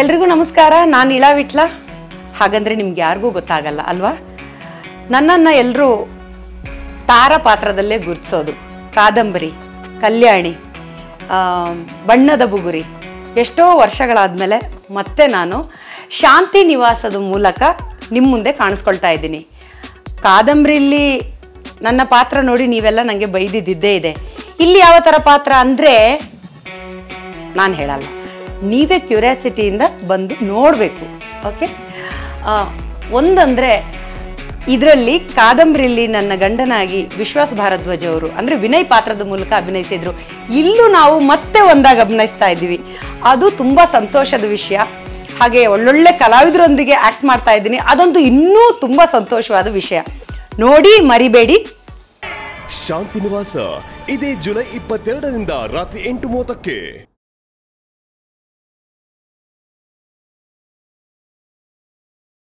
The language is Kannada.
ಎಲ್ರಿಗೂ ನಮಸ್ಕಾರ. ನಾನು ಇಳಾ ವಿಟ್ಲ. ಹಾಗಂದ್ರೆ ನಿಮ್ಗೆ ಯಾರಿಗೂ ಗೊತ್ತಾಗಲ್ಲ ಅಲ್ವಾ? ನನ್ನನ್ನು ಎಲ್ಲರೂ ತಾರಾ ಪಾತ್ರದಲ್ಲೇ ಗುರುತಿಸೋದು. ಕಾದಂಬರಿ, ಕಲ್ಯಾಣಿ, ಬಣ್ಣದ ಬುಗುರಿ. ಎಷ್ಟೋ ವರ್ಷಗಳಾದಮೇಲೆ ಮತ್ತೆ ನಾನು ಶಾಂತಿ ನಿವಾಸದ ಮೂಲಕ ನಿಮ್ಮ ಮುಂದೆ ಕಾಣಿಸ್ಕೊಳ್ತಾ ಇದ್ದೀನಿ. ಕಾದಂಬರಿಲಿ ನನ್ನ ಪಾತ್ರ ನೋಡಿ ನೀವೆಲ್ಲ ನನಗೆ ಬೈದಿದ್ದೇ ಇದೆ. ಇಲ್ಲಿ ಯಾವ ಥರ ಪಾತ್ರ ಅಂದರೆ ನಾನು ಹೇಳಲ್ಲ, ನೀವೇ ಕ್ಯೂರಿಯಾಸಿಟಿಯಿಂದ ಬಂದು ನೋಡಬೇಕು. ಓಕೆ, ಒಂದಂದರೆ ಇದರಲ್ಲಿ ಕಾದಂಬರಿಯಲ್ಲಿ ನನ್ನ ಗಂಡನಾಗಿ ವಿಶ್ವಾಸ್ ಭಾರದ್ವಾಜ್ ಅವರು ಅಂದರೆ ವಿನಯ್ ಪಾತ್ರದ ಮೂಲಕ ಅಭಿನಯಿಸಿದರು. ಇಲ್ಲೂ ನಾವು ಮತ್ತೆ ಒಂದಾಗಿ ಅಭಿನಯಿಸ್ತಾ ಇದ್ದೀವಿ. ಅದು ತುಂಬ ಸಂತೋಷದ ವಿಷಯ. ಹಾಗೆ ಒಳ್ಳೊಳ್ಳೆ ಕಲಾವಿದರೊಂದಿಗೆ ಆ್ಯಕ್ಟ್ ಮಾಡ್ತಾ ಇದ್ದೀನಿ. ಅದಂತೂ ಇನ್ನೂ ತುಂಬ ಸಂತೋಷವಾದ ವಿಷಯ. ನೋಡಿ, ಮರಿಬೇಡಿ. ಶಾಂತಿ ನಿವಾಸ ಇದೇ ಜುಲೈ 22ರಿಂದ ರಾತ್ರಿ 8:30ಕ್ಕೆ.